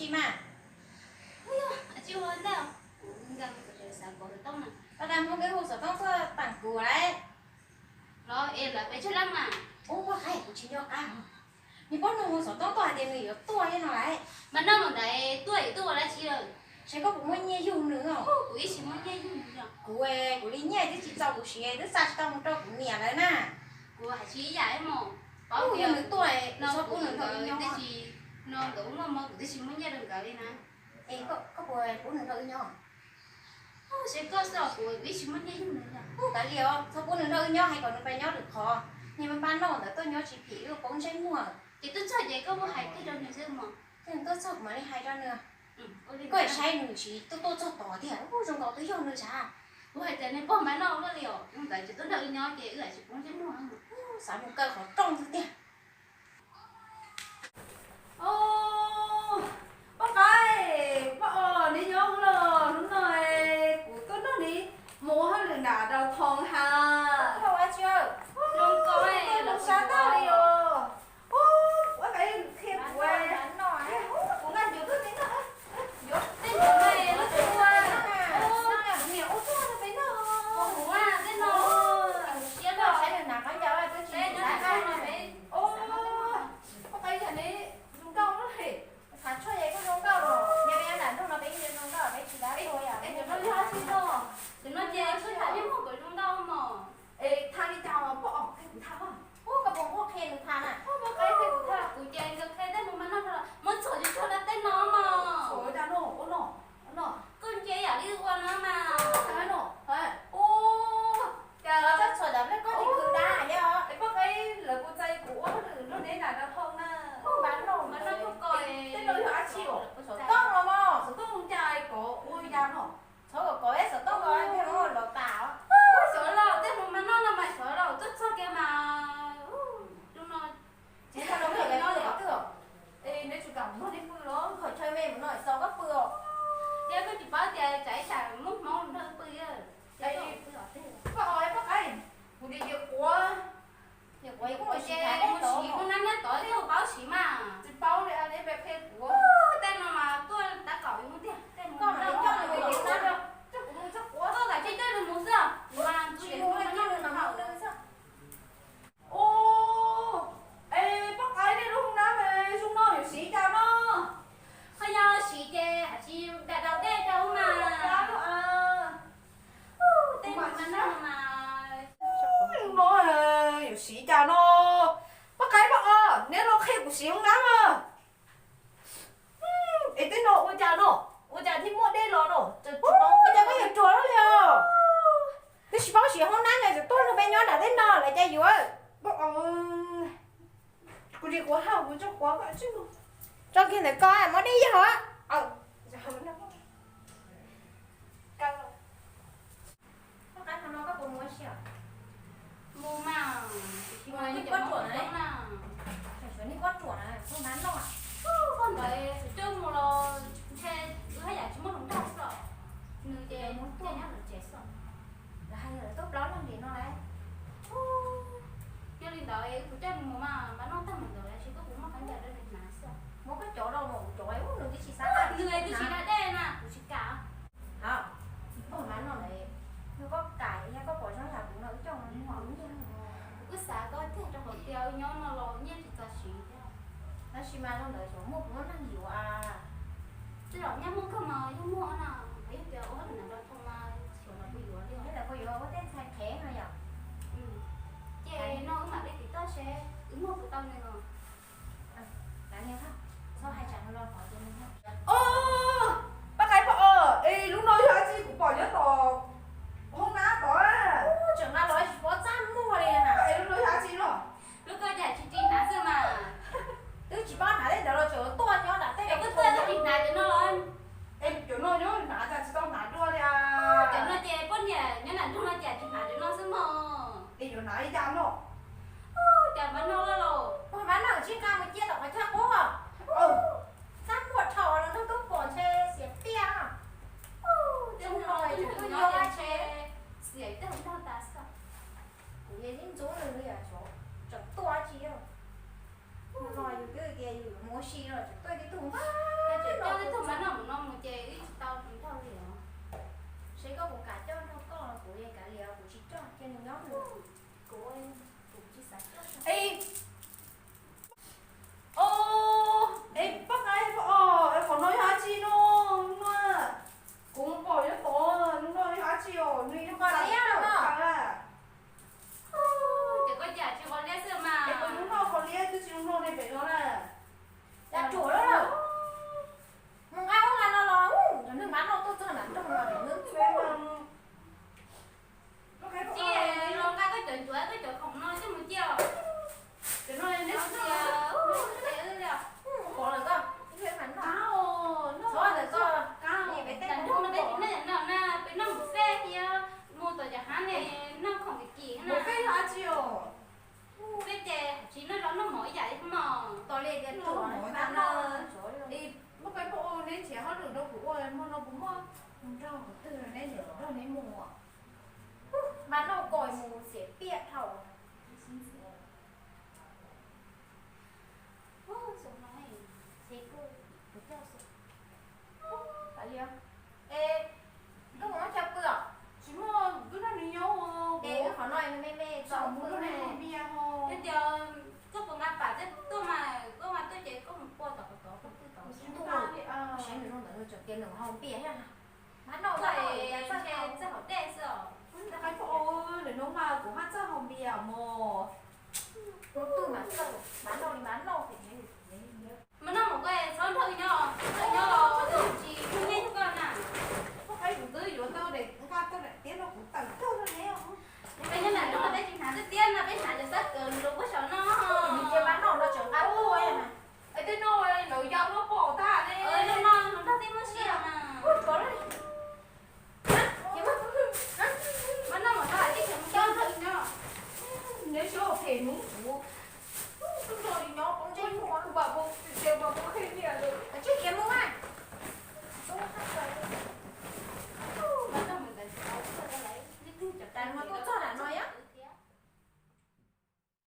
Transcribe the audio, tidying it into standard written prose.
chi mà. ôi à chịu hơn đâu gần cái sáng có được tông này Tao đang mua cái hồ sơ tao có tặng của đấy. rồi em là bé chơi lắm mà Ô quá hay của chị nhỏ à. Nhưng con hồ sơ tao toàn tiền người ở tuổi như nó đấy. mà nó một đấy tuổi là chị rồi Sẽ có cũng muốn nhẹ dùng nữa không? của ý chỉ muốn chơi dùng được Của lý nhẹ thì chị giàu của chị ấy, tức sao tao một trâu của mẹ đấy nè. của hải chí giải mà Bao nhiêu nữa tuổi, nó sao cũng cũng nữa thôi cái nhau. gì nó đúng mà cái gì muốn chơi được cả đi nè Ê có của cũng nữa thôi nhau. sẽ có sao của ý chỉ muốn chơi dùng được Không cả liều, sao cũng nữa thôi nhau hay còn phải nhau được khó. Nhưng mà ban đầu là tôi nhau chỉ phí được cũng tranh mua. thì tôi chơi vậy có một hải cái đâu nữa chứ mà Thế tôi sợ mà đi hay ra nữa. có đi Có phải sai nữa chị, tôi cho tỏ thì hả? Không dùng đó tới dùng nữa chả. của hải tên này bỏ máy nó có liều không phải chỉ tôi đợi nhau chị ơi chỉ cũng chơi mua Sao một cơ khó trông thế tiền. Ô, bác ơi, bác ơi, đi nhớ là đúng rồi, của tôi nó đi mua hết lần nào đâu thòng ha. Đâu ai chưa? không có ấy Nó là sao tao đi ô. Ô, bác ấy khen của em. Đánh nổi. Cũng ăn nhiều thứ thế nữa. Nhiều. tên của này nó chua Sao là nhiều ô tô nó phải nó. của à tên nó chia Đâu rồi phải là nào có nhau ai tôi chỉ đây nó đá là ai nó này. đấy Ô, bác ấy nhà này dùng câu nó thì. Thằng cho vậy có giống đâu rồi. Nhà em là lúc nó bé như giống đâu, bé chỉ đá thôi à. em nó lo chứ đâu đừng nói chơi cứ thả đi một cái trong đâu mà Ê, thang đi chào mà bỏ cái của thao à. Ô cái bông quốc khen được than à. không có cái của thả của chơi cái cái tên mà nó là muốn sổ cho nó tên nó mà Trời ơi, nổ, ô nổ, nổ. con chơi ở đi qua nó mà Thằng nổ. Ô, Trời ơi, chắc sửa lắm đấy có thì cứ đá nhá. cái bác ấy là cô trai của nó đến là giao thông nè. Không bán nổi mà nó không coi Thế tôi hả chịu. Số tông rồi mà. Số tôi không trai có ui ra nổ. Số của cô ấy số tông rồi, theo nó lột tảo. sổ lầu tên mà nó là mày sổ lầu tất sao kia mà chúng nó Thế sao nó phải nói được tưởng. Ê, nếu chủ cảm nó đi mưa nó. Khỏi chơi mềm nó nói sâu gấp bừa. giờ có chỉ bảo chạy chạy xả múc máu thơ bự á Bác ơi, bác ấy. Một đi việc của. Nhiều quấy cũng ôi phải chơi xí thái một đấy xí con ăn nhất tối thì báo xí mà Chị bao để ăn bé khen của. tên mà tôi đã cỏ với muốn tiền tên Con mà này đâu cho có người người đến ta đâu. Chắc cũng chắc của. tôi cả chơi chơi được muốn gì à mà Chuyện chuyện mua mà cái nó kia là nó hỏng hỏng nữa sao? Ô. Ê, bác ấy đi lúc nào về chúng nó hiểu xí chào nó. hay nhau xí chơi hả chị đã đầu đê đâu mà Đó đó à. tên mà nó mà Nó hiểu xí chào nó. Bác ấy bác ơi, nếu nó khen của xí không dám à. Ê, tên nó ôi chào nó. Ôi chào thì mua đây nó nó. Bây giờ có hiểu chùa đó liều. Thế chỉ bảo chỉ hôm nay này tôi nó bên nhau đã đến đó lại chơi gì ơi. Bác ơi. Cô đi quá hào của cho quá vậy chứ. Cho kia này coi mới đi vậy hả? Giờ vẫn đang căng rồi. Có cái thằng nó có buồn muốn xỉu. mua mà Mua những con chuột đấy. mà Phải xuống đi con chuột này, không bán đâu à? con đấy chơi một lò chơi hay là chúng nó không đau sợ người chơi muốn chơi nhá là trẻ sợ Là hai người tốt đó làm gì nó đấy. cho nên đợi của chơi một mà nó thằng mình rồi chỉ có cũng mắc cái giờ đây là mà sợ Một cái chỗ đâu mà chỗ ấy cũng được cái chỉ sao. người tôi chỉ đã đen à tôi chỉ cả Không. Không bán nó này. Nó có cải hay có quả trong nhà cũng nấu trong nó ngọt như cứ xả có thế trong hồ tiêu nhau nó lò nhé thì ta chỉ nó xì mà nó đợi chỗ một món ăn nhiều à. chứ đó nhá muốn không mà nhá mua nào thấy tiêu hết là đâu không mà chiều nó bị quá đi Thế là có gì có tên thay thế thôi nhỉ? chè nó mà đây thì ta sẽ ứng một cái tao này rồi Đáng nghe không? Sao hai chẳng lo khỏi cho mình không? Ô, bác ấy bảo ê lúc nói hả chị cũng bỏ nhớ tỏ hôm nào tỏ à. Trưởng nó nói chỉ có trăm mua đi nè. Ê lúc nói hả chị rồi. lúc coi chả chỉ tin đã xưa mà Tức chỉ bán hả đấy đó là chỗ tuần nhó đã tên cái cứ tên nó thịt này cho nó lên Em kiểu nói nhớ nã ra chị tao nã đua đi cho à. nó chè con nhà nhớ là lúc nó chè thịt này cho nó xưa mà Ê kiểu nã đi ra nó. chả bán nó rồi Ôi bán nào chiếc cam mới chia được cái chắc cố à? Sắp một thầu nó nó tốt bỏ chê xỉa tia à? trong rồi chứ cứ nhớ là chè xỉa tức không đau ta sao Của gì những chỗ này bây giờ chỗ chẳng to chi đâu. Nó nóiอยู่cái kiaอยู่mua xì rồi tôi đi tung. cho không nói chứ một chiều cái nói nó nét thì xưa thế rồi có rồi cơ cái phản bảo cao rồi rồi cơ cao thì phải đàn tên thông nó đấy nó na bên nó một xe kia mua tờ giả hán này nó không cái gì một nè cái hả chiều cái chè chỉ nó mỗi giải mà to lên cái Nó chỗ mỗi bán năm nó là- đi một cái bộ nên chỉ họ được đâu cũng ơi mà nó cũng mua không rau cũng từ rồi nên để đâu nên mua bán nó còi mù xỉa bịa thầu sống này thế cô được theo sự tại gì không ê lúc nó cho cửa chỉ mua cứ nó đi nhau ê nó khó nói mê mê cho chồng mua cửa này này bia ho bây giờ có một ngã bà chứ tôi mà tôi chỉ có một cô tao có tôi chúng ta thì sẽ được không được cho tiền đường hồng bịa ha bán nó vậy vậy sẽ hậu đen rồi cái bộ để nó mà của hát cho hồng bia mồ nó tư mà sâu bán nó thì mà nó một cái son thôi nhỏ chỉ không nghe thôi con à có cái cũng tới chỗ tao để ca tao để tiếng nó cũng tặng tao thôi nè bây giờ là lúc mà đây chính thả tiên là bên thảจะrất gần lúc có sợ nó mình chơi bán nó chẳng ăn tôi mà ấy tên nó nổi dòng nó bỏ ta đi nó ta tiếng nó xìa mà có đấy mà nó mà thả chứ không cho thôi nhỏ nếu chỗ thể muốn rồi nó cũng chơi mua của bà bố